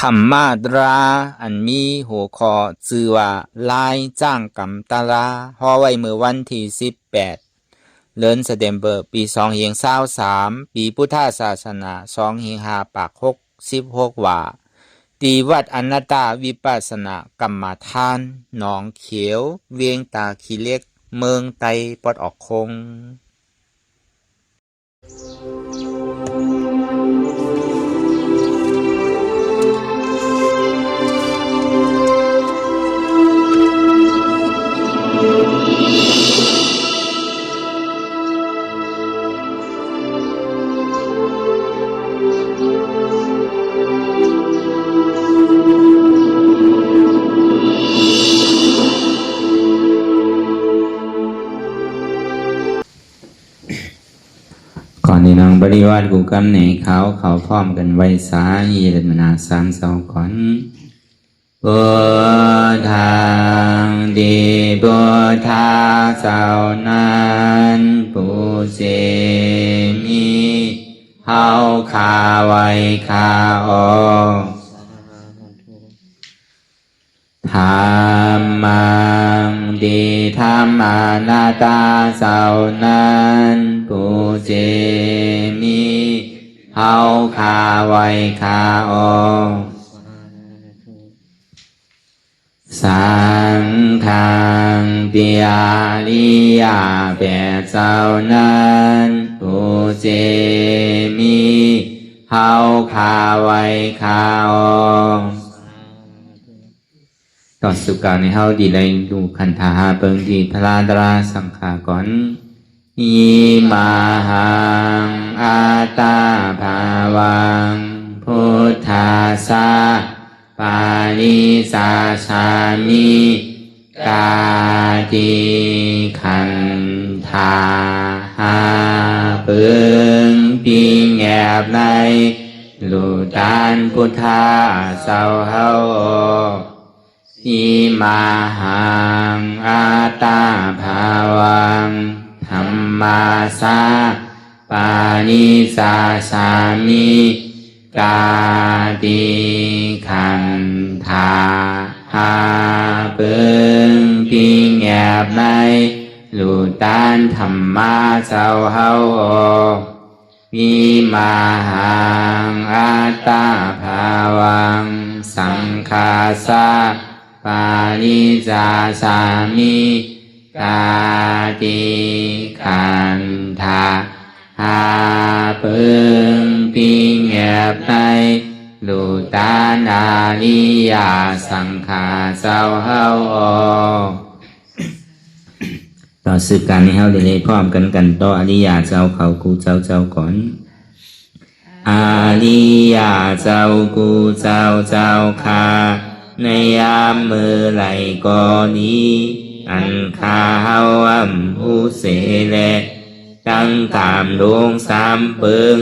ธรรมาตราอันมีหัวข้อชื่อว่าลายจ้างกำตาราห่อไว้เมื่อวันที่18เดือนธันวาคมปี2523ปีพุทธศาสนา2556ปาก16ว่าตีวัดอนัตตาวิปัสสนากรรมฐานหนองเขียวเวียงตาขี้เหล็กเมืองไตปอดออกคงก่อนที่น้องบริวารกูกำในเขาพร้อมกันไว้สายีรัตนา3 2ก่อนพุทธังดีพุทธาเจ้านั้นผู้เสมีเฮาคาไว้คาออกธรรมังดีธรรมานาตาเจ้านั้นผู้เสมีเฮาคาไว้คาออกสังฆังเตียริยาแก่เจ้านั้นผู้เจมีเฮาคาไว้คาออกต่อสุการในเฮาดีเลยดูคันธาเปิงดีทลาดราสังขากรอิมาหังอาตาภาวังพุทธาสาปานิสาชามิกาติขันธาหาเปิงปิงแอบในลูดานพุทธาเศร้าเฮาอิมาหังอาตาภาวังธรรมาสาปานิสาชามิกาติขันธาหาเปิงปิงแอบในลูดานธรรมาเจ้าเฮาวิมาหังอาตาภาวังสังฆาสาปานิจาสามิกาติขันธาหาเปิงปิงแอบในลูตานานิยาสังฆาเจ้าเฮาต่อสืบการนี้เฮาได้พร้อมกันต่ออริยาเจ้าเขากูเจ้าก่อนอริยาเจ้ากูเจ้าข้าในยามมือไหลก็นี้อันข้าเฮาผู้เสแลตั้งตามดวง3เปิง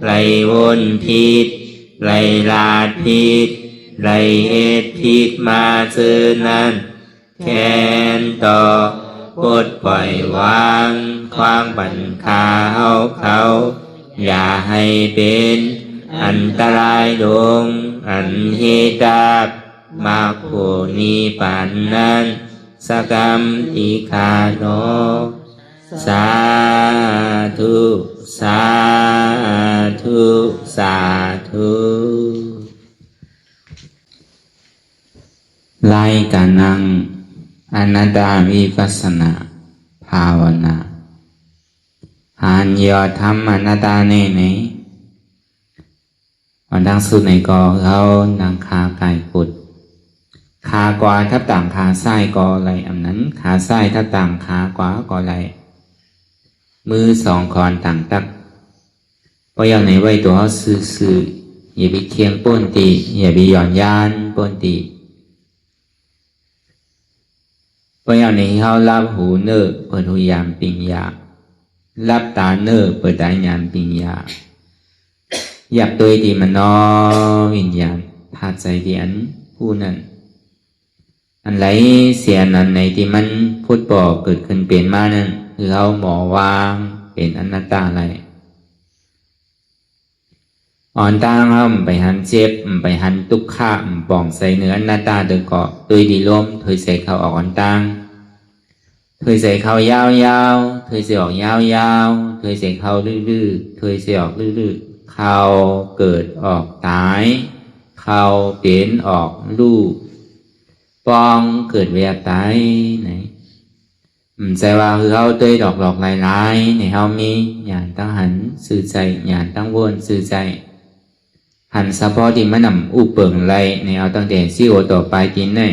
ไหลวนพิษไหลลาดพิษไหลเอ็ดพิษมาเจอนั้นแค้นต่อปลดปล่อยวางความบัญคาเขาอย่าให้เป็นอันตรายดงอันเหตาบมาโคนีปานนั้นสกรรมติคาโนสาธุสาธุสาธุไล่กันนั่งอนัตตาวิปัสสนาภาวนาหานยอดธรรมอนัตตาในวันดังสุดในกอเขานางคาไก่ปุดขากว่าทับต่างขาซ้ายกอไหลอันนั้นขาซ้ายทับต่างขากว่ากอไหลมือ2คอนต่างตักเพราะอย่างไหนไว้ตัวเขาซื่ออย่าไปเคียงป้นตีอย่าไปหย่อนยานป้นตีเพราะอย่างไหนเขารับหูเนื้อเปิดหูยามปิงยารับตาเนื้อเปิดตายามปิงยาอยากตัวดีมันนอวิญญาณพาใจเดียนผู้นั้นอันไหลเสียนั้นในที่มันพุทธบอกเกิดขึ้นเปลี่ยนมานั้นคือเขาหมอวางเป็นอนัตตาอะไร อ่อนตั้งห้ามไปหันเจ็บไปหันตุกขะป่องใส่เนื้อหน้าตาโดยเกาะโดยดีล้มถอยใส่เขาออกอ่อนตั้งถอยใส่เขายาวๆถอยใส่ออกยาวๆถอยใส่เขาลื่นๆถอยใส่ออกลื่นๆเขาเกิดออกตายเขาเปลี่ยนออกลูกปองเกิดเวียบตายไหนใส่ว่าคือเขาตัวดอกหลายๆในเขามีญาณตั้งหันสื่อใจญาณตั้งวนสื่อใจหันเฉพาะที่มันนำอุปเปิงไรในเอาตั้งแต่ซี่โอต่อไปกินเนี่ย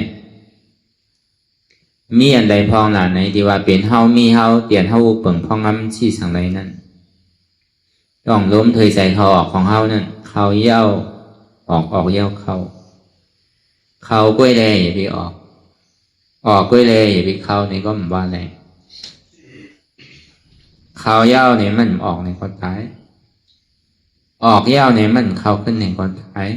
มีอันใดพองหลานไหนที่ว่าเป็นเฮามีเฮาเปลี่ยนเฮาอุปเปิงพองงำชี้สังไรนั่นต้องล้มเทยใจเขาออกของเฮานั่นเขาเย้าออกเย้าเขากล้วยเลยอย่าไปออกกล้วยเลยอย่าไปเข้าในก็มันว่าอะไรเขาเย้าเนี่ยมันออกในก็ตายออกเย้าเนี่ยมันเข้าขึ้นในก็ตาย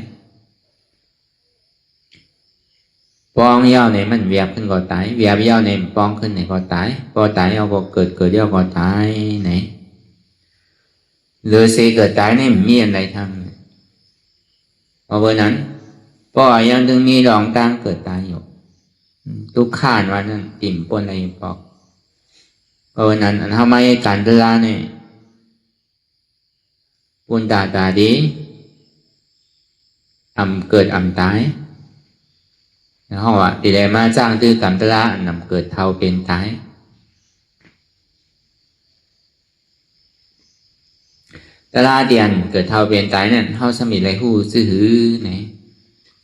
ปองเย้าเนี่ยมันเวียบขึ้นก็ตายเวียบเย้าเนี่ยปองขึ้นในก็ตายพอตายเอาก็เกิดเย้าก็ตายไหนหรือเสเกิดตายเนี่ยมีอะไรทำเพราะว่านั้นพอยังถึงมีรองตั้งเกิดตายอยู่ทุกข้านว่านั่นติ่มปนอะไรบอกเพราะนั้นอันทำไมการเวลาเนี่ยปุนตาดีเกิดตายแล้วเขาว่าตีแดมาจ้างตื้อกำตลานำเกิดเท่าเป็นตายตลาเดียนเกิดเท่าเป็นตายนั่นเขาสมิทไรหู้ซื้อหือไหน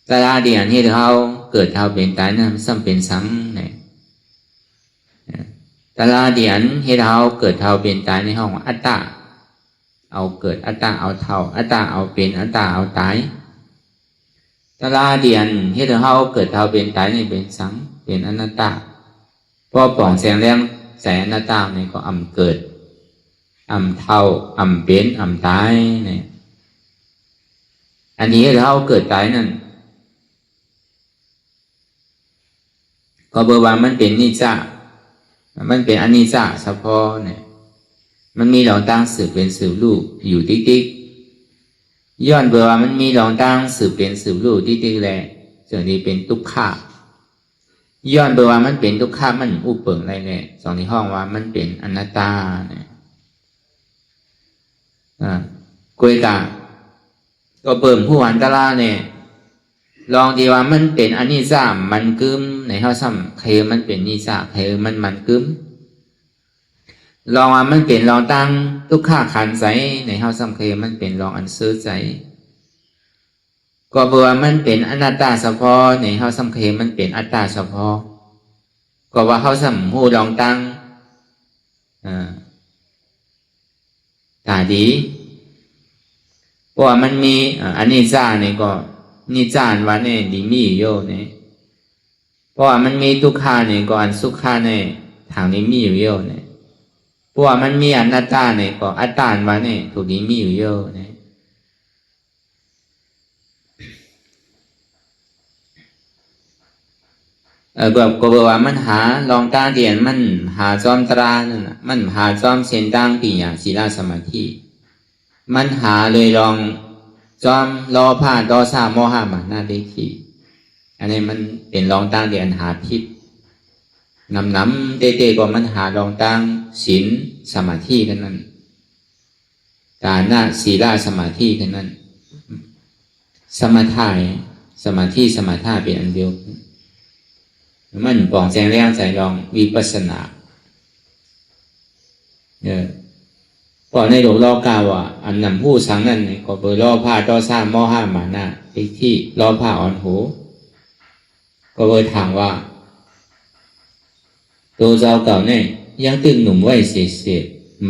ตลาเดียนที่เขาเกิดเท่าเป็นตายนั่นซ้ำเป็นสังไหนตลาเดียนที่เขาเกิดเท่าเป็นตายในห้องอัตตาเอาเกิดอัตตาเอาเท่าอัตตาเอาเป็นอัตตาเอาตายตลาเดียนที่เขาเกิดเท่าเป็นตายในเป็นสังเป็นอนัตตาพอป่องแสงแรงแสงอนัตตาเนี่ยก็เกิดเท่าเป็นตายเนี่ยอันนี้เขาเกิดตายนั่นก็เบอร์ว่ามันเป็นนิจจามันเป็นอนิจจาเฉพาะเนี่ยมันมีหลองตั้งสืบเป็นสืบลูกอยู่ติ๊กย้อนเบอร์ว่ามันมีหลองตั้งสืบเป็นสืบลูกติ๊กแหละส่วนนี้เป็นทุกขะย้อนเบอร์ว่ามันเป็นทุกขะมันอุปเปิงอะไรแหละสองที่ห้องว่ามันเป็นอนัตตาเนี่ยกุยกะก็เปิ่มผู้หันตลาเนี่ยลองดีว่ามันเป็นอนิจจามันกึมในเฮาซ้ำใครมันเป็นนิจจาใครมันกึมลองว่ามันเป็นลองตั้งทุกข้าขันใจในเฮาซ้ำใครมันเป็นลองอันซื้อใจก็เบื่อมันเป็นอนัตตาเฉพาะในเฮาซ้ำใครมันเป็นอัตตาเฉพาะก็ว่าเฮาซ้ำหูลองตั้งตาดีเพราะว่ามันมีอนิจจาเนี่ยก็นิจจานว่าเนี่ยดีมีโยเนี่ยเพราะว่ามันมีทุกขาเนี่ยก็อันสุขาเนี่ยทางนี้มีอยู่โยเนี่ยเพราะว่ามันมีอนัตตาเนี่ยก็อัตตานว่าเนี่ยถูกนี้มีอยู่โยเนี่ยแบบก็บอกว่ามันหาลองตาเดียนมันหาจอมตรานั่นน่ะมันหาจอมเส้นตั้งปีอย่างศีลสมาธิมันหาเลยลองจอมรอผ้าดอซาโมหะมาหน้าได้ขี้อันนี้มันเป็นลองตั้งเดียนหาพิษน้ำเตะก็มันหาลองตั้งศีลสมาธิกันนั่นการหน้าศีลสมาธิกันนั่นสมาธิสมาธิสมาธิเป็นอันเดียวมันปองแสงแรงใจลองวิปัสสนาพอในหลวงรอกาวอ่ะอันนำผู้สังนั่นก็เบอร์ล่อผ้าต่อซ่าหม้อห้ามาหน้าที่ล่อผ้าอ่อนหูก็เบอร์ถามว่าตัวเจ้าเก่าเนี่ยยังตึงหนุ่มไว้เสีย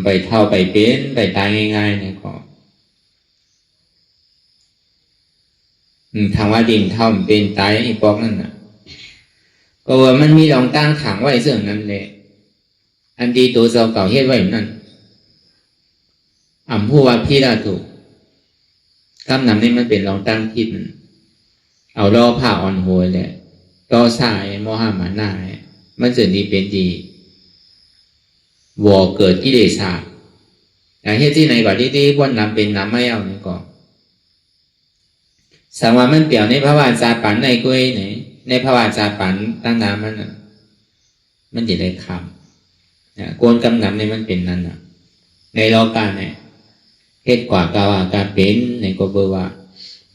ไปเท่าไปเป็นไปตายง่ายๆเนี่ยก็ทางว่าดินเท่าเป็นตายไอ้ปอกนั่นน่ะก็ว่ามันมีรองตั้งถังไว้เสื่องนั้นเลยอันดีตัวเจ้าเก่าเฮ็ดไว้นั่นผู้ว่าพี่ได้ถูกคำนำนี่มันเป็นรองตั้งทิศเอาล่อผ้าอ่อนหัวแหละต่อสายโมหะมาหน้ามันเสื่อดีเป็นดีวอเกิดกิเลสแต่เฮ็ดที่ไหนก่อนที่วันนำเป็นน้ำไม่เอานี่ก่อน สังว่ามันเปลี่ยวในภาวะจาปันในกุ้ยไหนในภาวะจาปันตั้งน้ำมันจะได้คำโกนกำนำในมันเป็นนั่นในโลกาเนี่ยเหตุกว่ากาวากาเป็นในก็เบอร์ว่า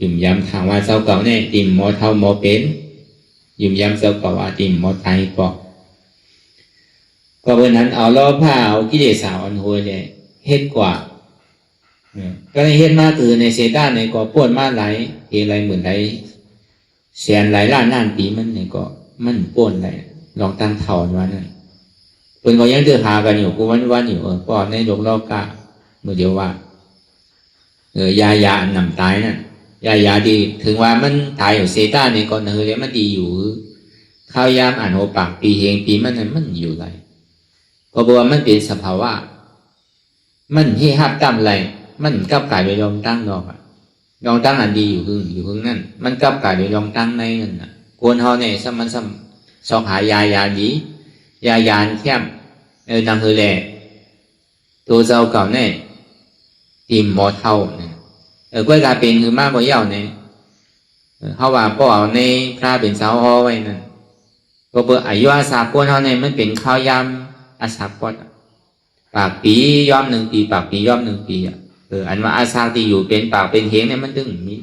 ยุ่มย้ำทางว่าเจ้าเก่าเนี่ยติ่มหมอเท่าหมอเป็นยุ่มย้ำเจ้าเก่าว่าติ่มหมอตายปอกก็เพราะนั้นเอาล้อผ้าเอากิเลสอันหัวเนี่ยเหตุกว่าก็ในเหตุมาคือในเซต้าในก็ปวดมาไหลอะไรเหมือนไหลเสียนไหลล้านล้านปีมันในก็มันปวดไหลลองตั้งเท่าว่านั่นเพิ่นก็ยังเดือดหากันอยู่กูวันอยู่ก็ในโลกโลกาเมื่อเดียวว่ายาหนำตายนั่นยาดีถึงว่ามันตายอยู่เซต้าในก็เนื้อเลยมันดีอยู่ข้าวยามอ่านโอปากปีเฮงปีมันอยู่ไรก็บอกว่ามันเป็นสภาวะมันให้หับตามไรมันกับกายไปลองตั้งดอกลองตั้งอันดีอยู่พึ่งนั่นมันกับกายไปลองตั้งในนั่นกวนเฮาเนี่ยมันสองหายาดียานเข้มดังคือแหละตัวเจ้าเก่าเนี่ยตีมหมอเท่าเนี่ยก้อยกาเป็นคือมากกว่าเย่าเนี่ยเขาว่าป้อเอาในพระเป็นสาวฮอไว้นั่นก็เปิดอายุอาสาปวนเฮาเนี่ยมันเป็นข้าวยำอาสาปวนปากปีย่อม1 ปีปากปีย่อม1 ปีอันว่าอาสาที่อยู่เป็นปากเป็นเฮงเนี่ยมันถึงมี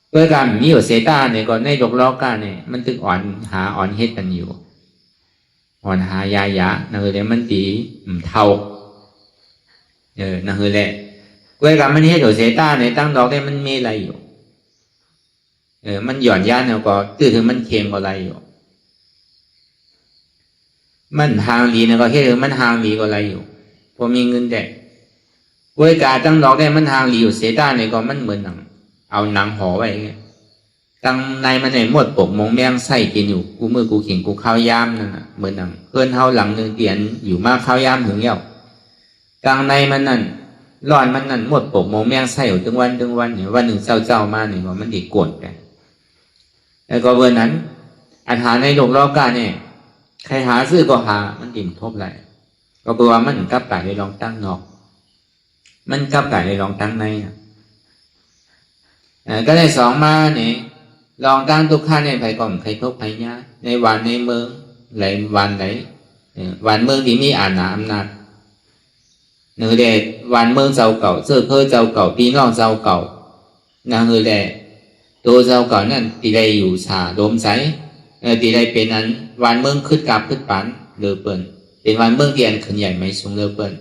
เพื่อการมีอยู่เซต้าเนี่ยก็ในโลกโลกาเนี่ยมันถึงอ่อนเฮ็ดกันอยู่อ่อนหายานั่นคือเนี่ยมันตีเท่านั่นคือแหละเพื่อการมันเฮ็ดอยู่เซต้าเนี่ยตั้งดอกเนี่ยมันมีอะไรอยู่มันหย่อนย่านแล้วก็ตื้อถึงมันเค็มก็อะไรอยู่มันห่างดีนะก็เฮ็ดมันห่างดีก็อะไรอยู่พอมีเงินแต่เพื่อการตั้งดอกได้มันห่างดีอยู่เซต้าเนี่ยก็มันเหมือนหนังเอาหนังห่อไว้ตั้งในมันเนี่ยหมดปกมงแมงไส้กินอยู่กูมือกูเข่งกูข้าวยามนั่นน่ะเหมือนหนังเพื่อนเฮาหลังนึงเตียนอยู่มากข้าวยามถึงเหี่ยวตั้งในมันนั่นร้อนมันนั่นหมดปกมงแมงไส้อยู่ถึงวันเนี่ยวันหนึ่งเจ้ามาเนี่ยมันดีกวนกันแล้วก็เบอร์นั้นอาหารในโลกโลกาเนี่ยใครหาซื้อก็หามันดิ่มทบไหลก็เบอร์ว่ามันกับไก่ในรองตั้งนอกมันกับไก่ในรองตั้งในนะก็ได้สองมาเนี่ยลองตั้งทุกข้าในไผ่ก่อมไผ่ทบไผ่ยาในวันในเมืองไหลวันไหนวันเมืองที่มีอาณาอำนาจเนื้อเด็ดวันเมืองเจ้าเก่าเสื้อเพื่อเจ้าเก่าพี่น้องเจ้าเก่านาเฮือเด็ดตัวเจ้าเก่านั่นตีได้อยู่ชาโดมใสตีได้เป็นอันวันเมืองขึ้นกับขึ้นปันเลือเปิลเป็นวันเมืองที่อันขึ้นใหญ่ไม่สูงเลือเปิล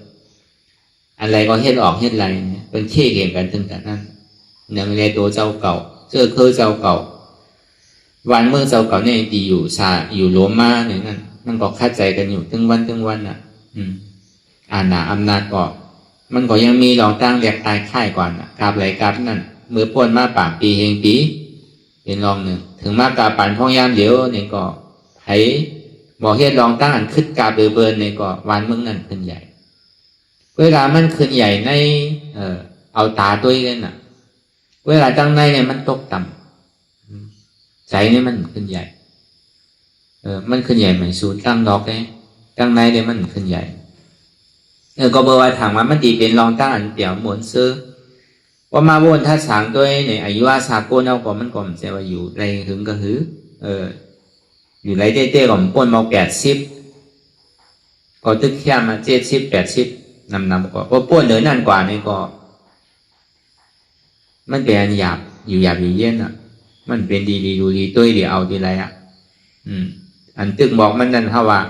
อะไรก็เฮ็ดออกเฮ็ดไรเป็นเข่เกี่ยงกันถึงแต่นั้นนั่นเลยตัวเจ้าเก่าเสื้อคือเจ้าเก่าวันเมื่อเจ้าเก่าเนี่ยดีอยู่ชาอยู่โลมาเนี่ยนั่นมันก็คาดใจกันอยู่ถึงวันน่ะอาณาอำนาจก็มันก็ยังมีรองตั้งแยกตายค่ายก่อนกราบไหลกราบนั่นเมื่อพ้นมาปากปีเฮงปีเป็นรองหนึ่งถึงมากราบปั่นพ่อยามเดี๋ยวเนี่ยก็ให้บอกเฮ็ดรองตั้งอันขึ้นกราบเบิร์นเนี่ยก็วันเมื่อนั่นขึ้นใหญ่เวลามันขึ้นใหญ่ในเอาตาตัวเองน่ะเวลาตั้งในเนี่ยมันตกต่ำใจเนี่ยมันขึ้นใหญ่มันขึ้นใหญ่เหมือนศูนย์ตั้งดอกเลยตั้งในเนี่ยมันขึ้นใหญ่ก็เบอร์ว่าถามว่ามันดีเป็นรองตั้งอันเดี่ยวหมุนซื้อว่ามาวนถ้าสางตัวเนี่ยอายุอาสาโกนเอาก่อนมันก่อนเสียว่าอยู่ไรหึงก็หืออยู่ไรเต้ๆก่อนป้นมา80ก็ตึกแค่มา70 80นำก็เพราะป้นเหนือนั่นกว่านี่ก็มันเป็นอันหยาบอยู่เย็นมันเป็นดีดูดีตัวเดียวเอาดีไรอันตึกบอกมันนั่นเขาว่า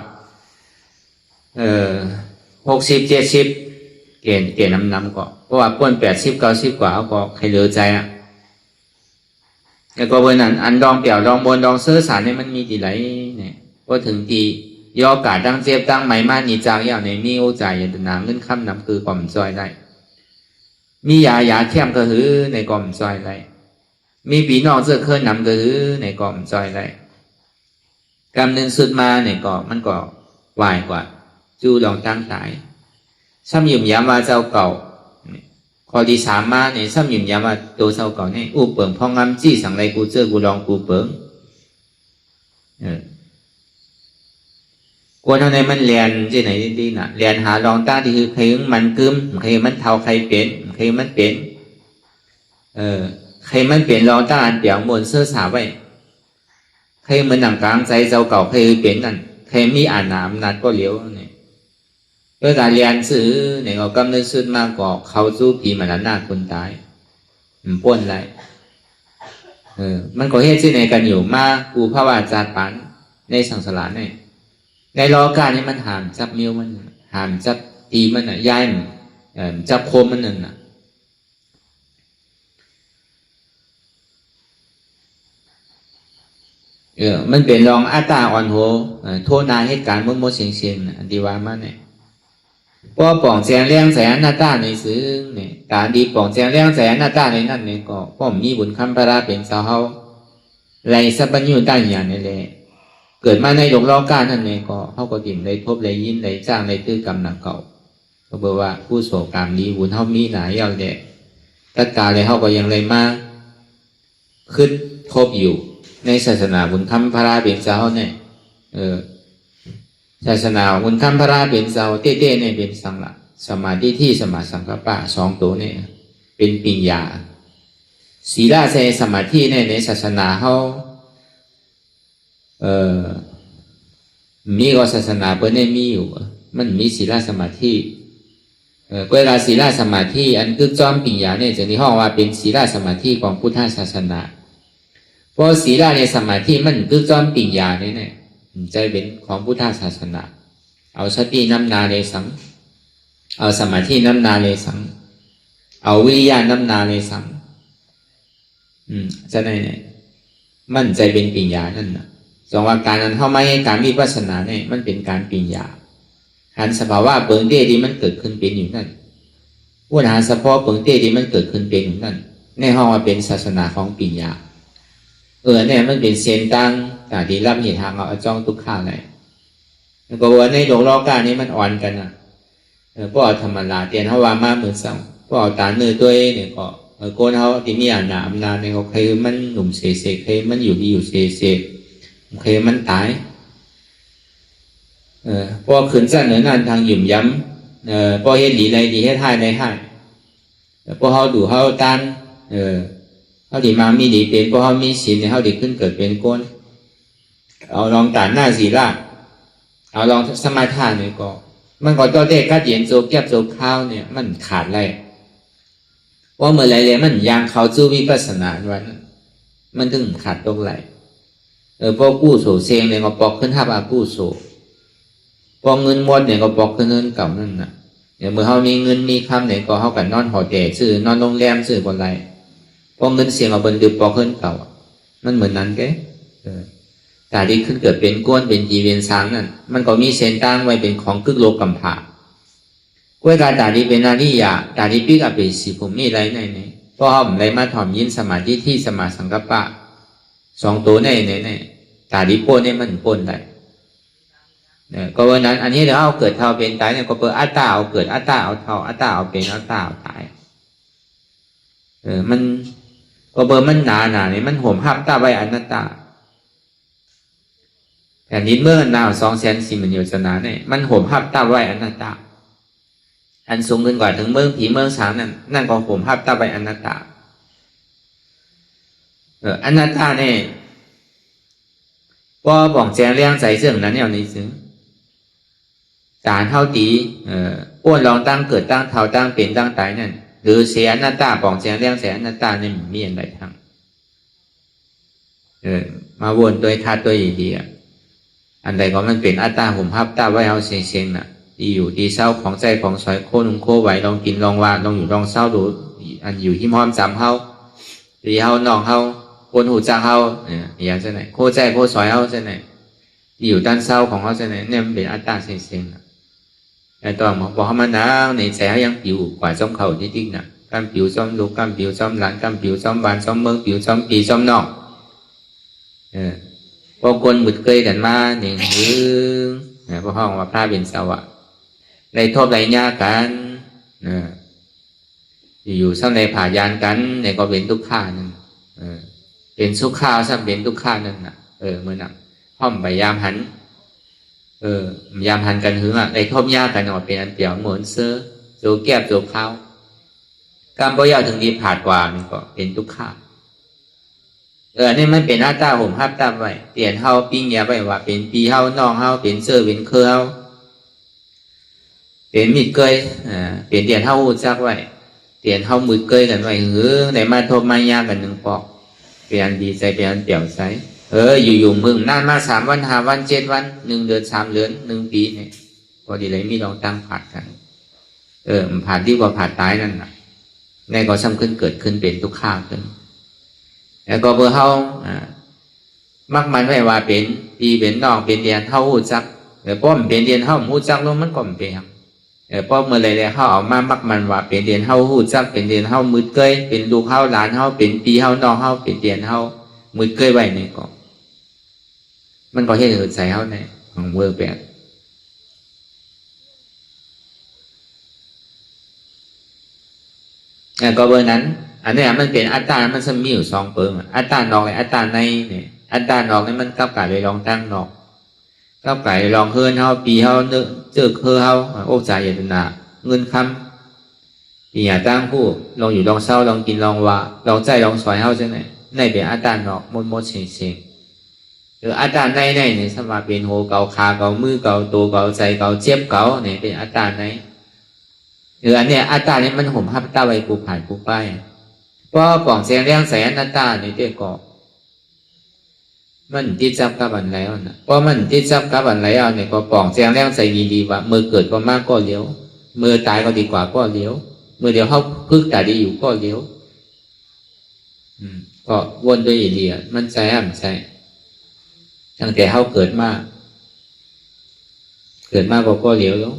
60 70เกณฑ์นำก็เพราะว่าป้น80 90กว่าเขาก็ใครเหลือใจแล้วก็เวนั้นอันดองเปี่ยวดองบนดองเสื้อสารเนี่ยมันมีดีไรเนี่ยก็ถึงตียอกาตั้งเจ็บตั้งไหมมานีจากอย่างในมีโอใจอย่างนางเงินค่ำนำคือกล่อมซอยได้มียาเข้มก็หือในกล่อมซอยได้มีปีนอกเสื้อเคลื่อนนำก็หือในกล่อมซอยได้กำนึงสุดมาเนี่ยก็มันก็วายกว่าจูลองตั้งตายซ้ำยุ่มย้ำว่าเจ้าเก่าข้อที่3มาเนี่ยซ้ำยุ่มย้ำว่าตัวเจ้าเก่าเนี่ยอู้เปิงพองงำจี้สั่งไรกูเจอกูลองกูเปิงกวนเท่าในมันเรียนที่ไหนดีน่ะเรียนหาลองตั้งที่คือใครมันกึมใครมันเท่าใครเป็นใครมันเป็น ใครมันเปลี่ยนรองตั้งอันเปียงมวนเสื้อสาไว้ใครมันหนังกลางใจเจ้าเก่าใครเปลี่ยนนั่นใครมีอ่านหนามนัดก็เลี้ยวเนี่ยเพื่อการเรียนซื้อเนี่ยเรากำเนิดซื้อมากกว่าเขาสู้ผีมันหน้าคนตายมันป้นไรมันก็เหตุที่ในกันอยู่มากกูพระวาจาปันในสังสารเนี่ยในรอการนี้มันหามจับมิ้วมันหามจับตีมันอ่ะย้ายมันจับโคมมันนั่นน่ะมันเป็นรองอาตาอ่อนโหโทษนาเหตุการณ์มดเสียงอันดีว่ามาเนี่ยพอป่องแสงเลี้ยงแสงหน้าตาในซื้อเนี่ยการดีป่องแสงเลี้ยงแสงหน้าตาในนั่นเนี่ยก็พ่อมีบุญคำพระราเป็นสาวเฮาไรสัพพัญญูตั้งอย่างนี้เลยเกิดมาในโลกโลกานั่นเนี่ยก็เขาก็ดิ่มเลยทบเลยยินเลยจ้างเลยตื้อกรรมหนักเก่าก็บอกว่าผู้โศกรรมดีบุญเฮามีหนาเยาวเด็ตัดกาเลยเฮาก็ยังเลยมาขึ้นทบอยู่ในศาสนาบุญคำพระราเป็นสาวเนี่ยศาสนาบุญคำพระราเป็นสาวเต้ๆเนี่ยเป็นสังละสมาธิที่สมาสังกัปปะสองตัวเนี่ยเป็นปิญญาศีลเสสมาธิในศาสนาเขามีก็ศาสนาเปิ้ลเนี่ยมีอยู่มันมีศีลสมาธิเวลาศีลสมาธิอันคือจอมปิญญาเนี่ยจะในห้องว่าเป็นศีลสมาธิของพุทธศาสนาเพราะศีลในสมาธิมันคือจอมปิญญาเนี่ยใจเป็นของพุทธศาสนาเอาสติน้ำนาเลยสังเอาสมาธิน้ำนาเลยสังเอาวิริยะน้ำนาเลยสังจะไหนเนี่ยมันใจเป็นปิญญานั่นนะสองว่าการนั้นเข้ามาให้การวิปัสสนาเนี่ยมันเป็นการปิญญาหันสภาวะเปิงเต้ที่มันเกิดขึ้นเป็นอยู่นั่นวุฒิหาเฉพาะเปิงเต้ที่มันเกิดขึ้นเป็นอยู่นั่นในห้องว่าเป็นศาสนาของปิญญาเนี่ยมันเป็นเส้นตั้งแต่ที่รับเหตุทางเอาจ้องทุกข้าเลยแล้วก็ว่าในโลกโลกานี้มันอ่อนกันนะพวกธรรมดาเตียนเขาว่ามาเหมือนสั่งพวกตาเนื้อตัวเนี่ยก็โกนเขาที่มีอำนาจเนี่ยเขาเคยมันหนุ่มเสกเคยมันอยู่ดีอยู่เสกเคยมันตายพอขืนสั้นเหนือนานทางหยุ่มย้ำพอเห็นดีในดีให้ท่ายในท่ายพอเขาดูเขาตันเขาดีมามีดีเป็นพอเขามีศีลเนี่ยเขาดีขึ้นเกิดเป็นก้นเอาลองตานหน้าศีลเอาลองสมาทานเนี่ยก็มันก็ตัวเด็กกัดเย็นโจกแก็บโจกข้าวเนี่ยมันขาดอะไรว่าเมื่อไรเลยมันยางเขาจู้วิปัสสนาวันมันถึงขาดตรงไหลพอกู้โสเซงเนี่ยก็ปอกขึ้นทับอากู้โสพอเงินหมดเนี่ยก็ปอกขึ้นเงินเก่านั่นน่ะเมื่อเขามีเงินมีคำเนี่ยก็เขากันนอนหอแต่ซื้อนอนโรงแรมซื้อคนไรพอเงินเสียงเอาบนดึกปอกขึ้นเก่ามันเหมือนนั้นแกแต่ที่ขึ้นเกิดเป็นก้นเป็นจีเวียนสางนั่นมันก็มีเส้นตั้งไว้เป็นของกึกโลกกัมภะกล้วยกาตาดีเป็นนาริยาตาดีปิกอเปสิผมมีไรในเพราะเขาไรมาถ่อมยินสมาธิที่สมาสังกัปปะสองตัวในตาดีโป้เนี่ยมันป้นได้ก็วันนั้นอันนี้เดี๋ยวเอาเกิดเท่าเป็นตายเนี่ยก็เปิดอัตตาเอาเกิดอัตตาเอาเท่าอัตตาเอาเป็นอัตตาเอาตายมันก็เบอร์มันหนาเนี่ยมันห่มห้ามตาไว้อนัตตาแต่นี้เมื่อนาว240,000มันโยชนาเนี่ยมันห่มห้ามตาไว้อนัตตาอันสูงขึ้นกว่าถึงเมืองผีเมืองสางนั่นก็ห่มห้ามตาไว้อนัตตาอนัตตาเนี่ยพอบอกแจงเลี้ยงใจเสื่องนั้นเนี่ยในซึ้งการเท่าตีอ้วนลองตั้งเกิดตั้งเท่าตั้งเป็นตั้งตายนั่นหรือเสียอนัตตาบอกแจงเลี้ยงเสียอนัตตาเนี่ยมีอะไรทางมาวนตัวธาตุตัวดีๆอันใดก็มันเป็นอัตตาห่มห้ามตาไว้เอาเสียงน่ะดีอยู่ดีเศร้าของใจของสอยโคนุ่งโคไหวลองกินลองวานลองอยู่ลองเศร้าดูอันอยู่ที่ม้อมจำเฮาดีเฮานองเฮาคนหูจ้าเฮาอย่างเช่นไหนโคใจโคสอยเฮาเช่นไหนอยู่ด้านเศร้าของเขาเช่นไหนเนี่ยมันเป็นอัตตาเสียงแต่ตอนบอกเขามานั่งในใจยังผิวกว่าจ้อมเข่าที่ดิ้งน่ะกำผิวจ้อมลูกกำผิวจ้อมหลานกำผิวจ้อมบานจ้อมเมืองผิวจ้อมปีจ้อมนอกพอคนบุดเกยกันมาเนี่ยพอห้องว่าพระเป็นสาวะได้ทบได้ยากันอยู่ซ้ำในผ่ายานกันเนี่ยก็เป็นทุกข้านั่นเป็นสุข้าวซ้ำเป็นทุกข้านั่นน่ะเมื่อนั้นห้อมพยายามหันยามหันกันหึงไอ้ทบยากันออกเป็นอันเปียวเหมือนเสื้อโจแก็บโจข้าวการบ่ยาวถึงนี้ผาดกว่านี่ก็เป็นทุกข้า อันนี้มันเป็นอัตตาห่มฮับตามไว้เตียนเฮาปิ้งยาไว้ว่าเป็นปีเฮาน้องเฮาเป็นเสื้อเป็นเครือเฮาเป็นมีดเกยเป็นเตียนเฮาหูจักไว้เตียนเฮามือเกยกันไว้ได้มาทบมายากันหนึ่งปอกเปลี่ยนดีใจเปลี่ยนเปี่ยวใสอยู่มึงนานมา3 วัน5 วัน7 วัน1 เดือน3 เดือน1 ปีเนี่ยพอดีเลยมีลองตั้งผัดกันผ่านดีกว่าผ่านตายนั่นน่ะในก็ซ้ำขึ้นเกิดขึ้นเป็นทุกข้าขึ้นแล้วก็เบอร์เฮามักมันไว้ว่าเป็นปีเป็นน้องเป็นเดียนเฮาหูจักป้อมเป็นเดียนเฮาหูจักลงมันก็เป็นป้อมเมื่อไรแล้วเฮาเอามามักมันว่าเป็นเดียนเฮาหูจักเป็นเดียนเฮามืดเกยเป็นลูกเฮาหลานเฮาเป็นปีเฮาน้องเฮาเป็นเดียนเฮามืดเกยไว้นี่ก็มันก็เฮ็ดให้ใจเฮาในของเวอร์แบบก็เบอร์นั้นอันนี้มันเป็นอัตตามันจะมีอยู่2 เปิงอัตตานอกและอัตตาในเนี่ยอัตตานอกนี่มันกับกายไปลองตั้งนอกกับกายลองเฮือนเฮาปีเฮาเนื้อเจอเฮือเฮาโอ้ใจอย่าตนาเงินคำปีอย่าตั้งผู้ลองอยู่ลองเศร้าลองกินลองว่าลองใจลองสวยเฮาจังไหนในเป็นอัตตานอกมดเสียงหรืออัตตาในเนี่ยสมมาเป็นโหเกาขาเกามือเกาตัวเกาใจเกาเจ็บเกาเนี่ยเป็นอัตตาในหรืออันเนี้ยอัตตาเนี่ยมันห่มฮับตาไว้ปูผ่านปูป้ายเพราะป่องเสียงเรื่องแสนอัตตาเนี่ยเด็กก็มันที่จับกับอันแล้วนะเพราะมันที่จับกับอันแล้วเนี่ยก็ป่องเสียงเรื่องใส่ดีๆว่ามือเกิดก็มากก็เลี้ยวมือตายก็ดีกว่าก็เลี้ยวมือเดียวเขาพึกแต่ดีอยู่ก็เลี้ยวก็วนด้วยอีเดียมันใจใช่ตั้งแต่เขาเกิดมากก็เลี้ยวแล้ว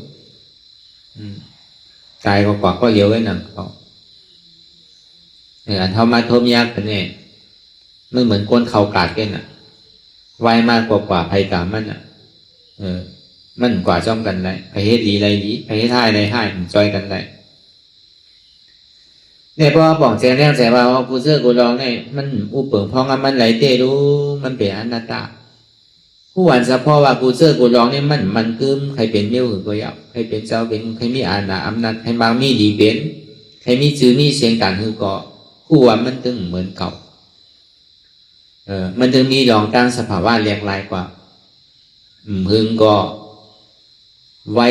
ตายก็กว่าก็เลี้ยวไว้หนังเขาอันเท่ามาทบยากกันเนี่ยมันเหมือนก้นเข่ากาดกันน่ะไวมากกว่าภัยกามันน่ะมันกว่าจ้องกันได้ใครเฮ็ดดีอะไรดีใครเฮ็ดท่ายอะไรท่ายจอยกันได้เนี่ยเพราะว่าป่องแจงเรื่องแสว่าผู้เสื้อกูลองเนี่ยมันอุปเปิงพองมันไหลเตะรู้มันเป็นอนัตตาผู้หวานเฉพาะว่าผู้เสื้อกูลองเนี่ยมันกึมใครเป็นเมี่ยวหรือก็ยาวใครเป็นเจ้าเป็นใครมีอาณาอำนาจใครบางมีดีเป็นใครมีชื่อมีเสียงต่างคือก็ผู้ว่ามันตึงเหมือนเก่ามันถึงมีลองตั้งสภาวะเรียงรายกว่าพึงก็ไว้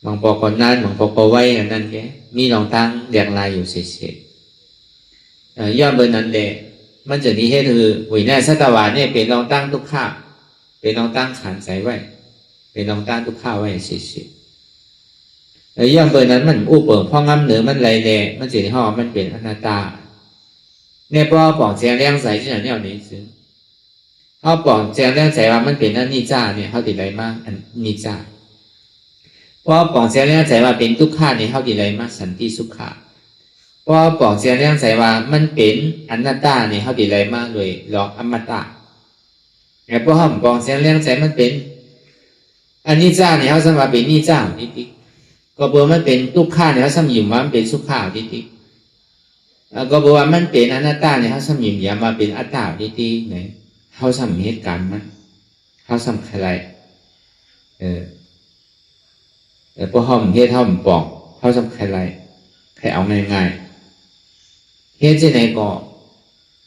บางปอกนานบางปอกไว้นั่นแกมีลองตั้งเรียงรายอยู่เฉยๆย่อมเบอร์นั้นเดมันจะมีเหตุคือวินัยสัตวาเนี่ยเป็นลองตั้งทุกข้าเป็นลองตั้งขันใส่ไว้เป็นลองตั้งทุกข้าไว้เฉยๆย่อมเบอร์นั้นมันอุปเปิงพ่องำเหนือมันไรเดมันจะห่อมันเป็นอนัตตาเนี่ยพอป่องเสียงเลี้ยงใส่ที่ไหนเนี่ยนี้ซื้อเขาป่องเสียงเลี้ยงใส่ว่ามันเป็นอันนิจจาเนี่ยเขาติดอะไรมากอันนิจจาพอป่องเสียงเลี้ยงใส่ว่าเป็นทุกข์เนี่ยเขาติดอะไรมากสันติสุขะพอป่องเสียงเลี้ยงใส่ว่ามันเป็นอนัตตาเนี่ยเขาติดอะไรมากเลยหลอกอมตะแต่พอเขาป่องเสียงเลี้ยงใส่มันเป็นอันนิจจาเนี่ยเขาสมว่าเป็นนิจจาทิฏฐิก็บอกมันเป็นทุกข์เนี่ยเขาสมยิมว่ามันเป็นสุขะทิฏฐิก็บอกว่ามันเป็นอนัตตาเนี่ยเขาสมิมอย่ามาเป็นอัตตาที่เนี่ยเขาสมเหตุการณ์มันเขาสมอะไรแต่พอห้อมเหตุห้อมปอกเขาสมอะไรใครเอาง่ายๆเหตุที่ไหนก็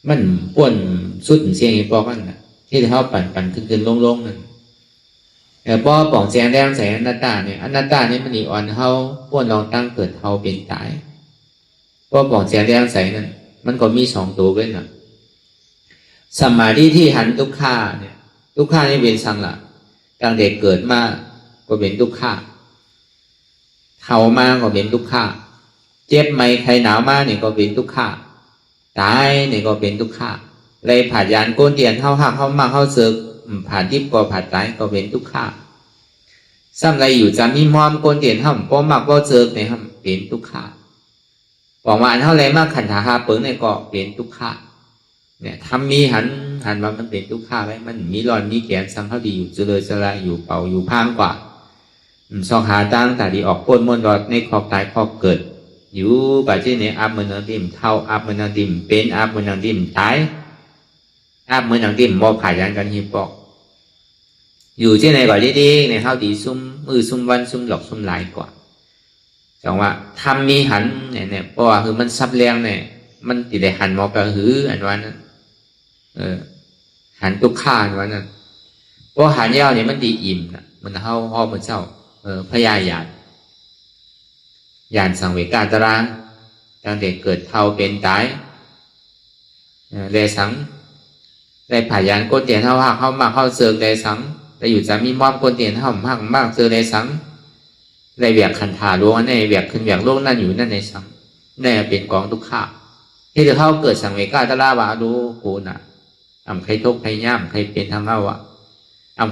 มันป่วนสุดเสียงปอกกันนะที่เขาปั่นขึ้นลงนั่นแต่พอปอกเสียงแรงใส่อนัตตาเนี่ยอนัตตาเนี่ยมันอีอ่อนเขาป่วนลองตั้งเกิดเขาเป็นตายเพราะบอกเสียงแรงใสนั่นมันก็มี2 ตัวเว้นนะสมาธิที่หันทุกข้าเนี่ยทุกข้านี่เป็นสังละตั้งแต่เกิดมาก็เป็นทุกข้าเข่ามาก็เป็นทุกข้าเจ็บไหมใครหนาวมาเนี่ยก็เป็นทุกข้าตายเนี่ยก็เป็นทุกข้าเลยผ่านยานโกนเตียนเข้าหักเข้ามาเข้าเสือกผ่านทิพย์ก็ผ่านตายก็เป็นทุกข้าซ้ำไรอยู่จะมีมอมโกนเตียนเข้าป้อมมักก็เสือกเนี่ยครับเป็นทุกข้าบอกว่าอันเท่าไรมากขันธาหาเปิงเนี่ยก็เป็นทุกข์เนี่ยทำมีหันว่ามันเป็นทุกข์ไว้มันมีรอนมีแขนสังเขาดีอยู่เจริญสลายอยู่เป่าอยู่พังกว่าสองหาตั้งแต่ดีออกพ้นมนรอดในขอบตายขอบเกิดอยู่ปัจจุบันเนี่ยอัพมันนังดิมเท่าอัพมันนังดิมเป็นอัพมันนังดิมตายอัพมันนังดิมมอผ่ายันกันหิปอกอยู่ที่ไหนก่อนดีๆในเท่าดีซุ่มมือซุ่มวันซุ่มหลอกซุ่มหลายกว่าจังว่าทำมีหันเนี่ยเพราะว่าคือมันซับแรงเนี่ย มันติได้หันมอกระหืออันวันนั้นหันตุกข้าอันวันนั้นเพราะหันยาวเนี่ยมันดีอิ่มนะมันเฮาห่อมันเจ้าพญาหยาดยานสังเวกาตรางตั้งแต่เกิดเท่าเป็นตายเลสังได้ผ่ายานก้นเตียนเท่าหักเข้ามาเข้าเสือกเลสังได้อยู่จะมีมอมก้นเตียนเท่าหักมากเสือเลสังได้เวียกขันธาล้วงในเวียกขึ้นเวียกโลกนั่นอยู่นั่นในสังได้เป็นกองทุกข้าที่เดี๋ยวเขาเกิดสังเวกาตราวาดูกูน่ะใครทุกข์ใครย่ำใครเป็นทั้งเล่า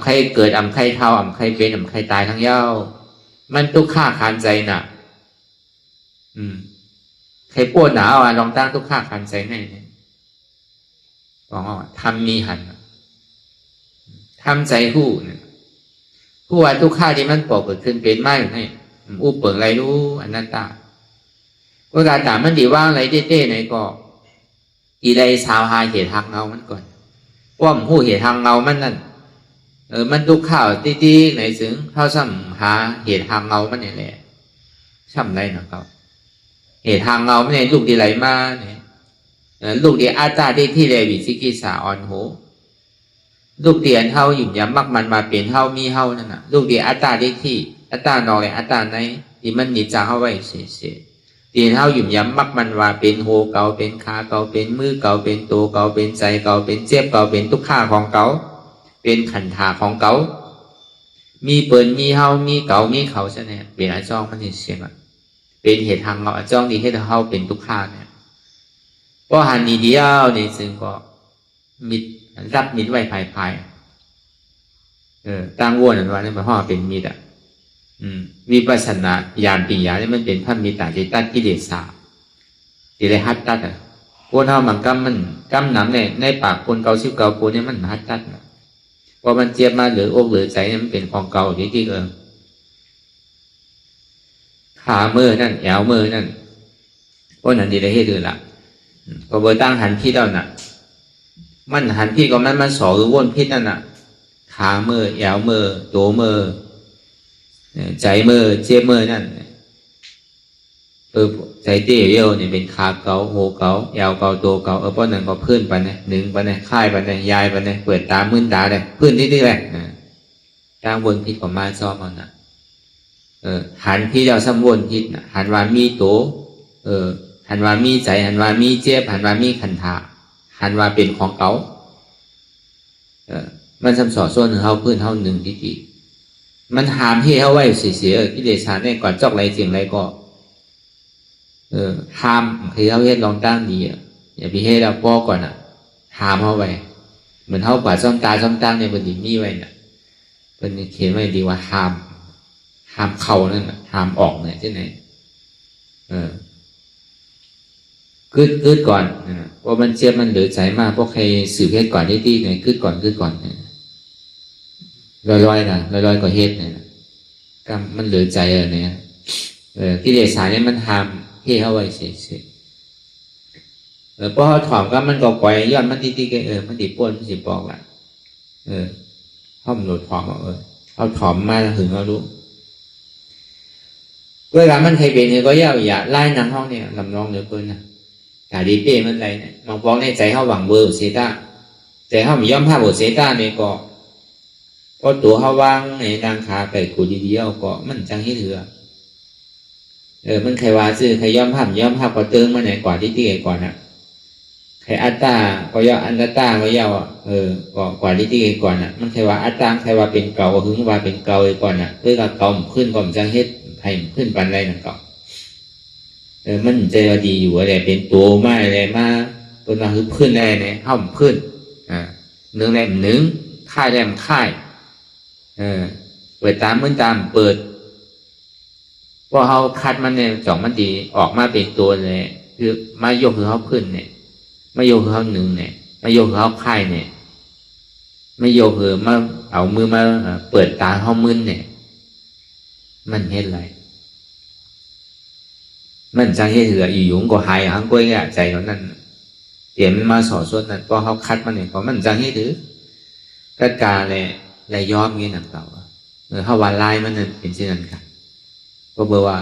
ใครเกิดใครเท่าใครเป็นใครตายทั้งเย้ามันทุกข้าขานใจน่ะใครปวดหนาวลองตั้งทุกข้าขานใจแน่เนี่ยบอกว่าทำมีหันทำใจหู้เนี่ยผู้ว่าทุกข้าที่มันปกเกิดขึ้นเป็นไม่ให้อู้เปิดอะไรรู้อนัตตาเวลาถามมันดีว่างอะไรเต้ๆไหนก็อีใดสาวหาเหตุทางเงามันก่อนว่ามันหู้เหตุทางเงามันนั่นมันทุกข้าวตี้ๆไหนถึงเข้าซ้ำหาเหตุทางเงามันนี่แหละซ้ำไรนะครับเหตุทางเงาไม่ใช่ลูกดีไหลมาเนี่ยลูกดีอาตาได้ที่เลวิสิกิสาอ่อนโหลูกเดียนเท่าหยุ่มยำมักมันมาเปลี่ยนเท่ามีเท่านั่นน่ะลูกดีอาตาได้ที่อาตานอยอาตาในที่มันนิจาเข้าไว้เสียเดียนเท่าหยุ่มยำมักมันว่าเป็นโหเก่าเป็นขาเก่าเป็นมือเก่าเป็นตัวเก่าเป็นใจเก่าเป็นเจ็บเก่าเป็นทุกข้าของเก่าเป็นขันธาของเก่ามีเปิดมีเท่ามีเก่ามีเขาใช่ไหมเป็นอาจ้องมันเสียมันเป็นเหตุทางเราจ้องดีให้เขาเป็นทุกข้าเนี่ยเพราะหันดีเดียวในซึ่งก็มิดรับมิดไว้ภายตั้งวนอันว่านี่มันห่อเป็นมิดวิปัสสนาญาณปัญญาเนี่ยมันเป็นพระมิตรที่ตัดกิเลสสาที่ได้ฮัดตัดคนเฮามันมันกำหนำในปากคนเก่าชิบเก่าคนเนี่ยมันฮัดตัดพอมันเจ็บมาหรืออกหรือใจเนี่ยมันเป็นของเก่าที่ขามือนั่นแอวมือนั่นเพราะนั่นดีได้ให้ดูละก็เบอร์ตั้งหันพี่เท่าน่ะมันหันพี่ก็มันสอหรือวนพี่นั่นน่ะขามือแอวมือตัวมือใจมือเจ็บมือนั่นใจเตี้ยเยี่ยวเนี่ยเป็นขาเกาโหเกาแอวเกาตัวเกาเพราะนั่นก็พื้นไปเนี่ยหนึ่งไปเนี่ยค่ายไปเนี่ยยายไปเนี่ยเปิดตามื่นตาเลยพื้นที่แหละกลางวนพี่ก็มาซ้อมมันน่ะหันพี่เราซ้ำวนพิษนะหันว่ามีโตหันว่ามีใจหันว่ามีเจ็บหันว่ามีขันธาหันว่าเป็นของเก่ามันซ้ำสอดส่วนเฮาพื้นเฮาหนึ่งที่มันหามให้เฮาไว้เสียกิเลสเนี่ยก่อนจอกไรเสียงไรก็หามคือเฮาเฮ็ดลองตั้งดีอย่าไปให้เราป้อก่อนหามเฮาไว้เหมือนเฮากว่าซ่อมตาซ่อมตั้งในบนดินมีไว้น่ะเป็นเขียนไว้ดีว่าหามเข่านั่นหามออกเนี่ยที่ไหนกึดก่อนว่ามันเจ็บมันเหลือใจมากเพราะใครสืบเฮ็ดก่อนได้ที่ไหนกึดก่อนลอยนะลอยก็เฮ็ดเนี่ยก็มันเหลือใจเนี่ยกิเลสเนี่ยมันหามเฮ็ดเอาไว้เสียเพราะเขาถอมก็มันก็ปล่อยย้อนมันที่แกมันติป้วนมันสิบอกละห้อมหลุดถอมเอาถอมมาถึงเรารู้เวลามันใครเป็นเนี่ยก็อย่าไล่นางห้องเนี่ยลำลองเหลือเกินนะกาดีเป้มันอะไรเนี่ยมองฟ้องในใจเขาหวังเบอร์เซต้าแต่เขาไม่ยอมภาพบทเซต้าเนี่ยก็ตัวเขาวางในนางขาไปกูดีๆเอาก็มันจังให้เถื่อมันใครว่าซื้อใครยอมภาพก็เติมมาไหนกว่าที่ตีก่อนนะใครอัตตาก็ย่ออันตตาก็ย่อก็กว่าที่ตีก่อนนะมันใครว่าอัตตาใครว่าเป็นเก่าก็คือว่าเป็นเก่าก่อนนะเพื่อกับเก่าขึ้นก่อนจังเฮ็ดให้ขึ้นปันไรนั่นก็มันใจดีอยู่อะไรเป็นตัวมาอะไรมาตัวนั้นคือพื้นอะไรเนี่ยห้อมพื้นเนื้อแหลมเนื้อค่ายแหลมค่ายเปิดตามเหมือนตามเปิดพอเขาคัดมันเนี่ยจ่องมันดีออกมาเป็นตัวเลยคือมาโยกคือเขาพื้นเนี่ยมาโยกคือเขาหนึ่งเนี่ยมาโยกคือเขาค่ายเนี่ยมาโยกคือมาเอามือมาเปิดตาเขามึนเนี่ยมันเห็นอะไรมันจังเฮ็ดเหลืออีหยุงก็หายหังก้อยแก่ใจเขานั่นเดี๋ยวมันมาสอดส่วนนั้นพอเขาคัดมันเนี่ยพอมันจังเฮ็ดถือกัดกาเลยย้อมเงี้ยหนังเก่าเขาวานลายมันนั่นเป็นเช่นนั้นกันก็เบอร์ว่า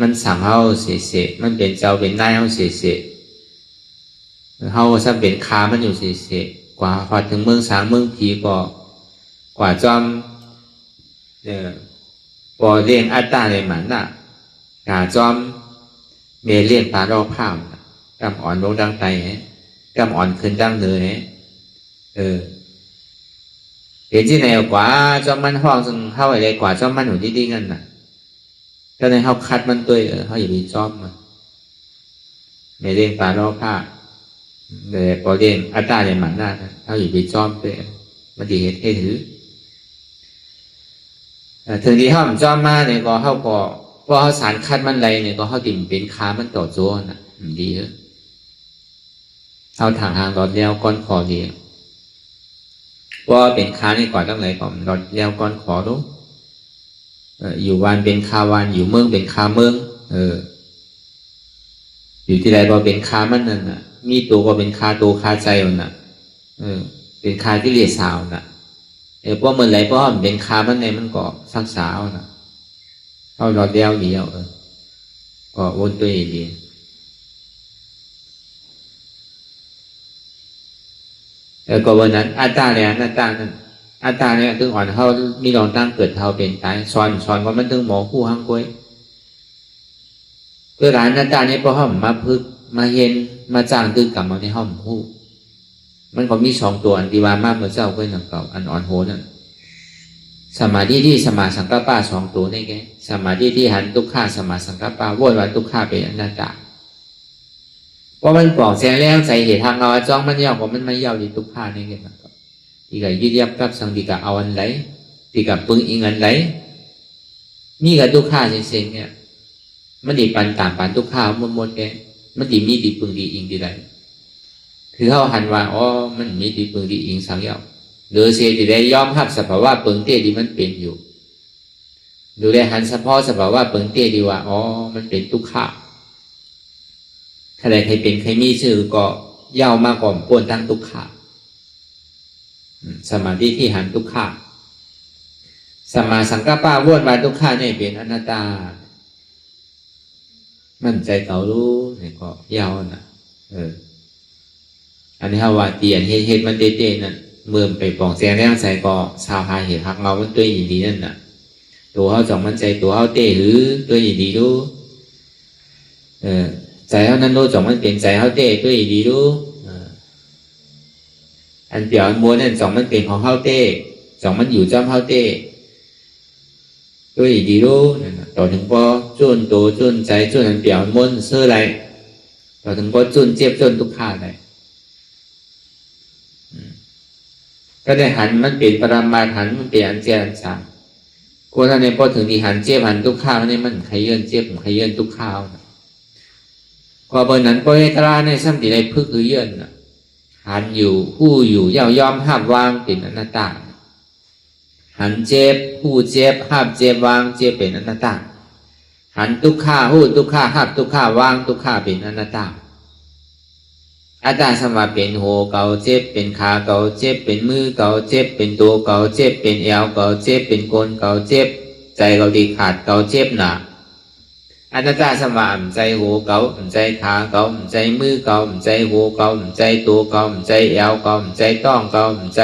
มันสั่งเขาเสียมันเป็นเจ้าเป็นนายเขาเสีย เฮาซ้ำเป็นคามันอยู่เสียๆกว่าพอถึงเมืองสางเมืองผีก็กว่าจอมพอเลี้ยงอัตตาในหมันน่ะกาจอมเมเลี้ยงปลารอผ้ากำอ่อนลงดังไตกำอ่อนขึ้นดังเหนือเห็นที่ไหนกว่าจอมมันห้องซึ่งเฮาอะไรกว่าจอมมันอยู่ที่ๆงั้นน่ะก็ในเฮาคัดมันตัวเฮาอย่าไปจอมมันเมเลี้ยงปลารอผ้าเลยพอเลี้ยงอัตตาในหมันน่ะเฮาอย่าไปจอมไปมันดีเหตุให้ถือถึงที่เฮาจอมมาเนี่ยก็เฮาก็พอเฮาสารคัดมันไรเนี่ยก็เฮาติ่มเป็นค้ามันต่อโจ้น่ะดีเด้อเฮาทางหลอดแล้วก้อนคอดีว่าเป็นค้านี่ก่อนตั้งไหนก่อนหลอดแล้วก้อนขอรู้อยู่วันเป็นค้าวันอยู่เมืองเป็นค้าเมืองอยู่ที่ใดก็เป็นค้ามันนั่นน่ะมีตัวก็เป็นค้าตัวค้าใจมันน่ะเป็นค้าที่เรียสาวน่ะเพราะเมื่อไรเพราะมันเป็นค้ามันในมันก็สักสาวน่ะเอาหลอดแล้วเดียวก็วนตัวเองดีก็วันนั้นอัตตาเนี่ยอัตตานั่นอัตตาเนี่ยถึงอ่อนเขามีลองตั้งเกิดเขาเป็นตายสอนว่ามันถึงหมอคู่ห้างก้อยเพื่อร้านอัตตาเนี่ยพอห้อมมาพึกมาเห็นมาจ้างตึกกลับมาในห้อมคู่มันก็มีสองตัวอันที่ว่ามาเมื่อเจ้าก้อยหนังเก่าอันอ่อนโหนั่นสมาธิที่สมาสังกัปปะสองตัวนี่แกสมาธิที่หันทุกข้าสมาสังกัปปะวนวันทุกข้าเป็นอนัตตาว่ามันปลอกแสงแล้วใจเหตุทางเราจ้องมันเย้าว่ามันไม่เย้าดีทุกข้านี่แกนะครับที่กับยึดยับกับสังที่กับเอาอันไหนที่กับปึงอิงอันไหนมีกับทุกข้าเสียงเนี่ยมันดีปันต่างปันทุกข้าหมดแกมันดีมีดีปึงดีอิงดีไรคือเขาหันว่าอ๋อมันมีดีปึงดีอิงสังเย้าหรือเสียที่ได้ยอมรับสภาวะเปิงเตี้ยที่มันเป็นอยู่ดูได้หันเฉพาะสภาวะเปิงเตี้ยดีว่าอ๋อมันเป็นทุกขะใครเป็นใครมีชื่อก็เย่ามากกว่าปนทั้งทุกขะสมาธิที่หันทุกขะสมาสังกัปปะวนมาทุกขะเนี่ยเป็นอนัตตามั่นใจเก่ารู้เนี่ยก็เย่านะอันนี้ว่าเตียนเฮ็ดมันเต้ๆนั่นเมื่อไปปองแสงแรงใส่ก็ชาวหาเหตุหักเงามันตัวยินดีนั่นน่ะตัวเขาจองมันใจตัวเขาเต้หรือตัวยินดีรู้ใจเขานั่นรู้จองมันเป็นใจเขาเต้ตัวยินดีรู้อันเปลี่ยนม้วนนั่นจองมันเป็นของเขาเต้จองมันอยู่จอมเขาเต้ตัวยินดีรู้ต่อถึงพอจุนตัวจุนใจจุนอันเปลี่ยนม้วนเสื้ออะไรต่อถึงพอจุนเจ็บจุนทุกข้าเลยก็ได้หันมันเป็นปรมาหันมันเป็นอันเจียนสามคนท่านเนี่ยพอถึงที่หันเจ็บหันทุกข้าวนี่มันขยื่นเจ็บขยื่นทุกข้าวพอเบอร์นั้นพอเอตราในสัมติได้พึกคือยื่นหันอยู่ผู้อยู่ย่ายอมห้ามวางเป็นอนัตตาหันเจ็บผู้เจ็บห้ามเจ็บวางเจ็บเป็นอนัตตาหันทุกข้าหู้ทุกข้าห้ามทุกข้าวางทุกข้าเป็นอนัตตาอัตตาสมาเป็นหัวเก่าเจ็บเป็นขาเก่าเจ็บเป็นมือเก่าเจ็บเป็นตัวเก่าเจ็บเป็นเอวเก่าเจ็บเป็นก้นเก่าเจ็บใจเก่าดีขาดเก่าเจ็บหนาอัตตาสมาใจหัวเก่าใจขาเก่าใจมือเก่าใจหัวเก่าใจตัวเก่าใจเอวเก่าใจต้องเก่าใจ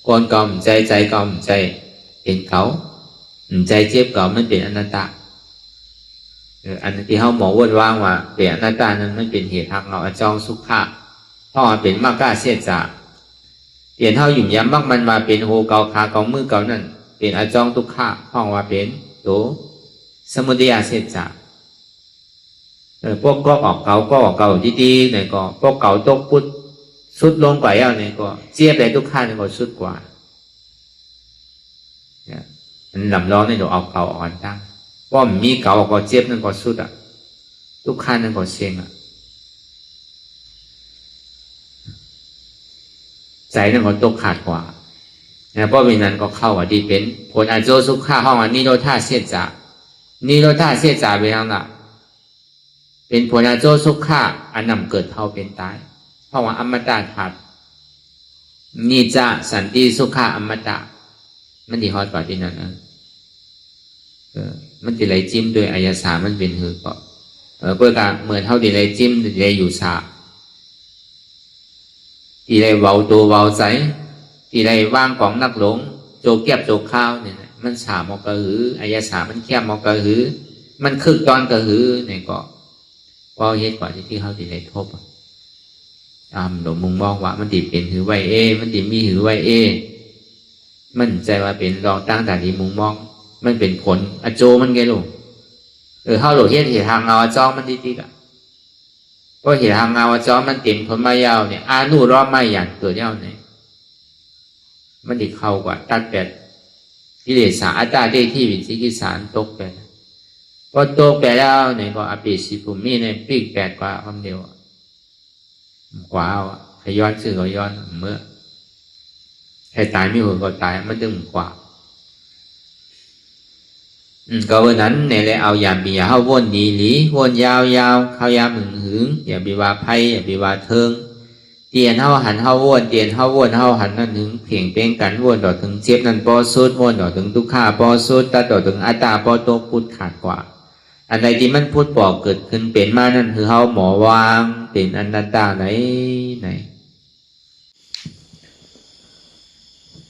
ก้นเก่าใจเก่าใจเป็นเก่าใจเจ็บเก่ามันเป็นอนัตตาอันที่เขาหมอวดว่างว่าเปลี่ยนหน้าตานั้นมันเป็นเหตุหักเราจองสุขะเพราะว่าเป็นมากกาเสียจ่าเปลี่ยนเท่าหยุ่มย้ำมากมันมาเป็นโหเกาขาเกามือเกานั่นเป็นอจองทุกขะเพราะว่าเป็นโตสมุทัยเสียจ่าพวกก็ออกเกาก็ออกเกาดีๆเนี่ยก็พวกเกาตกพุทธสุดลงกว่าเย้าเนี่ยก็เจี๊ยบได้ทุกขะเนี่ยก็สุดกว่ามันลำร้อนในตัวเอาเกาอ่อนตั้งว่ามีเก่าก็เจ็บนั่นก็สุดทุกขั้นนั่นก็เสี่ยงใจนั่นก็ตกขาดกว่าเพราะวิญญาณก็เข้าดีเป็นผลอาโจสุขะห้องนิโรธาเสียจ่านิโรธาเสียจ่าเป็นยังไงเป็นผลอาโจสุขะอันนำเกิดเท่าเป็นตายเพราะว่าอมตะขาดนิจาสันติสุขะอมตะมันดีฮอดกว่าที่นั่นมันจะไหลจิ้มโดยอายาสามันเป็นหือก็เพื่อการเหมือนเท่าดีไหลจิ้มไหลอยู่สา อีไรเว้าตัวเว้าใจอีไรว่างของนักหลงโจเก็บโจข้าวเนี่ยมันฉามอกกระหืออายาสามันแคบมอกกระหือมันคึกตอนกระหือเนี่ยก็พอเฮ็ดก่อนที่เขาติได้ทบหลวงมุงมองว่ามันติเป็นหือไวมันติมีหือไวมันใจว่าเป็นรองตั้งแต่ที่มุงมองมันเป็นผลอโจมันไงลูกเขาหลวงเฮ็ดเหตุทางเงาจ้องมันดีๆกะเพราะเหตุทางเงาจ้องมันเต็มผลมายาวเนี่ยนุรอบไม่อย่างเกิดยาวเนี่ยมันติเข้ากว่าตัดแปดกิเลสอัตตาได้ที่วิจิกิสารตกไปพอตกไปแล้วเนี่ยก็อภิสิภูมิเนี่ยปีกแปดกว่าคำเดียวกว่าใครย้อนชื่อก็ย้อนเมื่อใครตายไม่หัวก็ตายมันดึงกว่าก็วันนั้นเนี่ยเลยเอาอย่าบีเขาวนดีหลีวนยาวๆเขายาหมึงหึงอย่าบีว่าไพ่อย่าบีว่าเทิงเตียนเขาหันเขาวนเตียนเขาวนเขาหันนั่นถึงเพียงเป็นกันวนต่อถึงเจ็บนั่นปอสุดวนต่อถึงทุกข้าปอสุดตัดต่อถึงอัตตาปอโตพุทธขาดกว่าอันใดที่มันพูดบอกเกิดขึ้นเป็นมานั่นคือเขาหมอวางเป็นอนัตตาไหน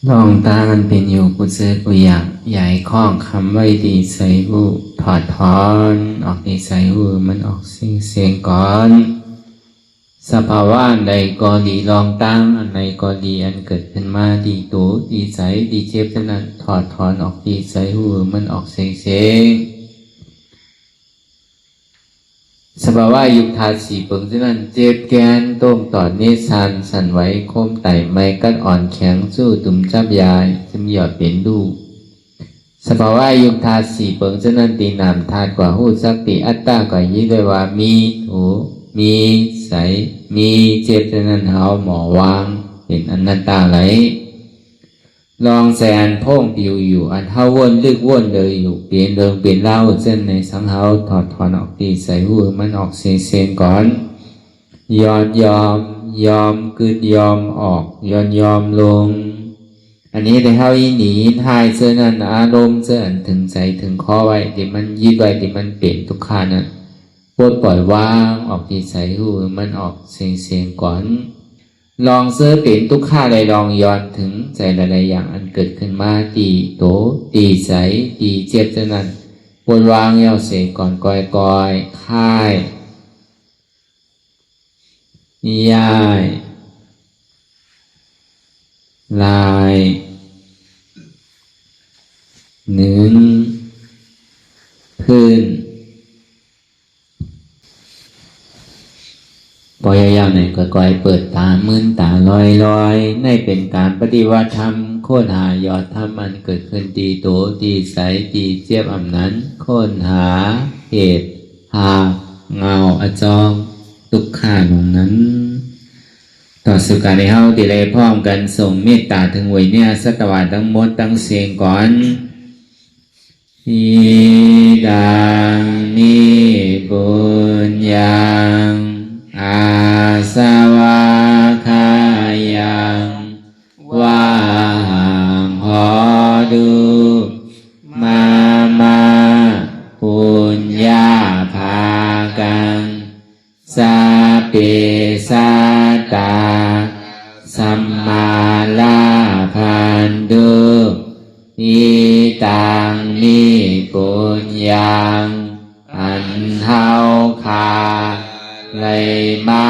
ลองตามันเป็นอยู่กุศลกุอย่างใหญ่ข้องคำไว้ดีใส่หูถอดถอนออกดีใส่หูมันออกเสียงก่อนสภาวะใดก็ดีลองตั้งอันใดก็ดีอันเกิดขึ้นมาดีตัวดีใสดีเจ็บฉะนั้นถอดถอนออกดีใส่หูมันออกเสียงสภาวะยุคทาสีเปิงฉะนั้นเจ็บแกนต้มต่อเนสันสั่นไหวโคมไต่ไม้กัดอ่อนแข็งสู้ตุ่มจับยายจึงหยอดเป็นดูสภาวะยุคทาสีเปิงฉะนั้นตีนามธาตุกว่าหูสักติอัตตากว่ายิ่งด้วยว่ามีโถมีใสมีเจ็บฉะนั้นเฮาหมอวางเป็นอนัตตาไหลลองแสนพ่งปิวอยู่อันเฮาวนลึกวนเลยอยู่เปลี่ยนเดิมเปลี่ยนเล่าเส้นในสังเฮาถอดถอนออกดีใส่หูมันออกเสียงก่อนยอมกึดยอมออกยอมลงอันนี้ในเฮาอีหนีทายเส้นนั้นอารมณ์เส้นถึงใจถึงคอไว้ที่มันยึดไว้ที่มันเปลี่ยนทุกขานั้นปวดปล่อยวางออกดีใส่หูมันออกเสียงก่อนลองเสื้อเป็นทุกข้าใดลองย้อนถึงใจหลายๆอย่างอันเกิดขึ้นมาตีโตตีใสตีเจ็บฉะนั้นปวดวางเย้าเสกก่อนกอยค่ายย้ายลายหนึ่งพื้นปล่อยยาวๆหน่อยก่อยๆเปิดตามื่นตาลอยในเป็นการปฏิวัติธรรมโค่นหายอดธรรมมันเกิดขึ้นตีโตตีใสตีเจี๊ยบอำนั้นโค่นหาเหตุหาเงาอจองทุกข้าลงนั้นต่อสู่การในเฮาตีเลยพร้อมกันส่งเมตตาถึงไว้เนี่ยสัตวาทั้งหมดตั้งเสียงก่อนอิดังนิบุญยังอาสวะคายังวาหังหอดูมาปุญญาภากังสาเปสัตตาสัมมาลาภันตุอิตังนิปุญญังอันเฮาคาเลยมา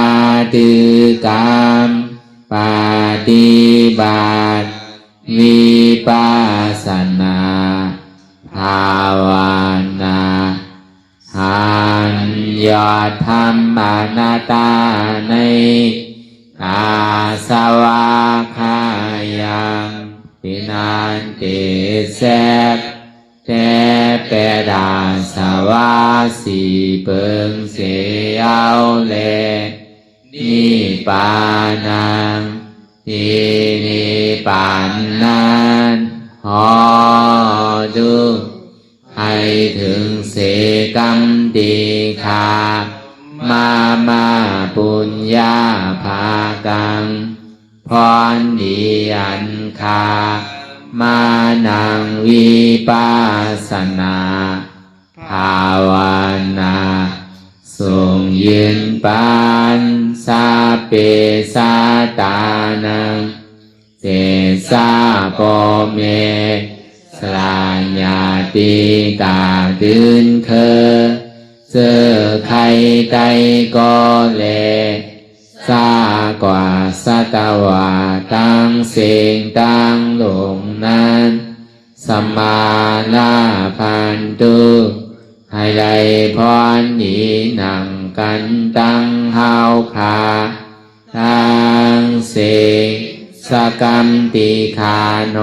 ตือกรรมปฏิบัติวิปัสสนาภาวนาหันยอดธรรมอนัตตาในอาสวะคายังปินันติเสพแต่เปดาสวาสีเปิงเสียเอาเลนิปานังทีนิปานนั้นหอดูให้ถึงเสกัมติคามาปุญญาภากังพรดีอันคามานังวิปัสสนาภาวนาทรงยืนปานส สาเปสาตานังเสสาโปเมสลาญาติกาดืนเคอเจอใครใดก็เลซากว่าสัตวาตั้งเสียงตั้งหลงนั้นสัมมานาพันตุให้ได้พรนีหนังกันตั้งเฮาคาตั้งเสกสกรรมติคาโน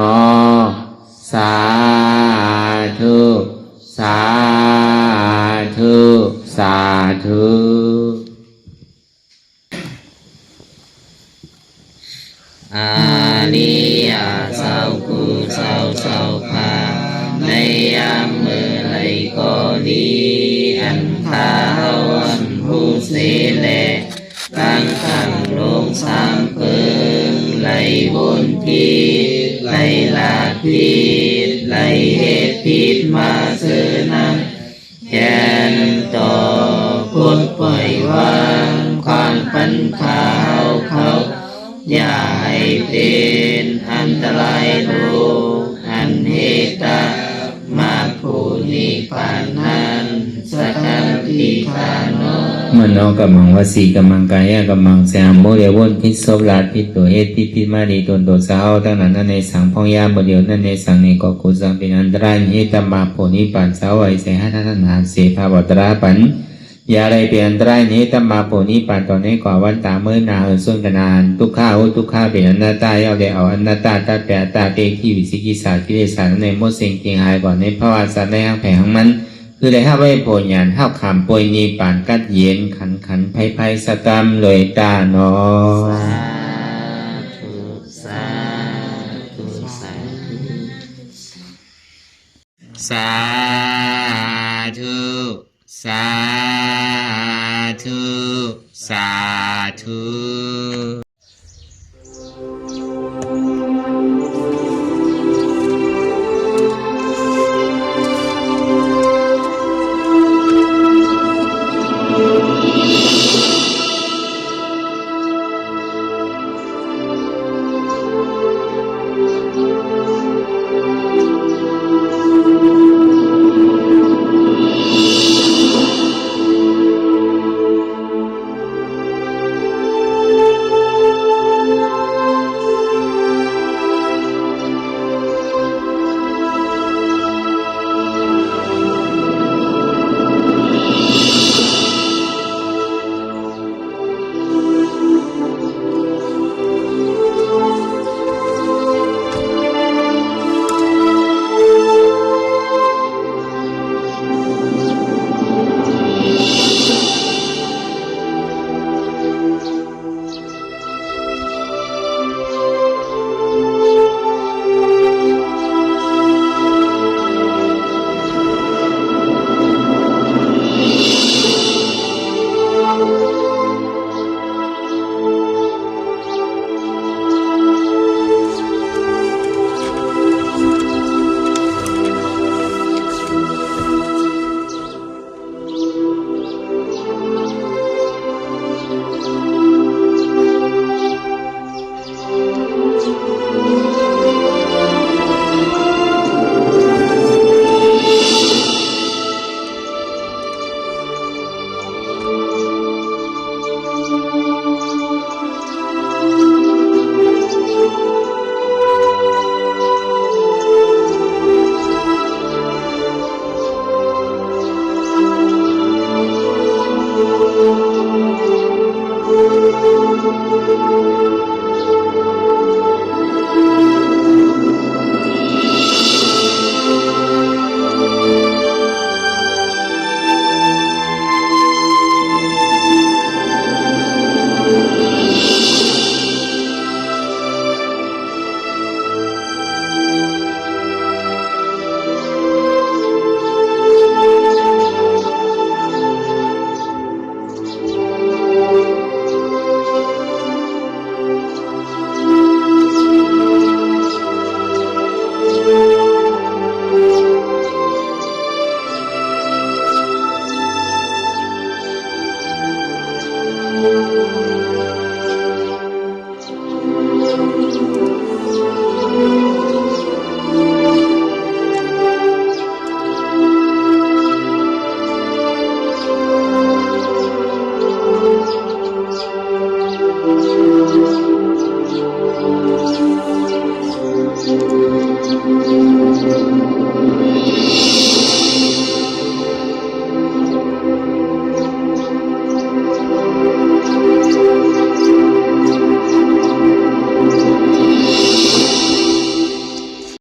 สาธุสาธุสาธุอาลิยาเศร้ากูเศร้าเศร้าพาในยามมือไหลก็ดีอันพาวันผู้เสเลตั้งขังลงสามเพิงไหลวนทิศไหลลาทิศไหลเหตุผิดมาเสือนำแกนต่อพุทธปล่อยวางความปัญหาเขาอย่าให้เป็นอันตรายโลกอันเหตมาผู้นิพพานนั้นสักการติทานโนมโนกัมมังวสีกัมมังกายะกัมมังแสมโมเดวนพิศพลาพิษตัวเหตุพิษมาดีตนตัวสาวตั้งนั้นในสังพองยาบเดียวนั่นในสังในกกุสังเป็นอันตรายเหตุมาโพนิปันสาวไอเสหะท่านหาเสภาวัตราปันยาไรเปลี่ยนตรายนี้ตมาโพนิปันตอนนี้ก่อวันตาเมื่อนาส่วนกันนานทุกข้าวทุกข้าเป็นอนัตตาเอาได้เอาอนัตตาตาแปรตาเตที่วิสิกิสากิเลสาในโมเสงเกียงหายก่อนในภาวะสัตว์ในห้างแผงมันคือได้ห้าไว้โพญานห้าขามปวยนีป่านกัดเย็นขันไพ่สกรรมเลยตาเนาะสาธุสาธุสา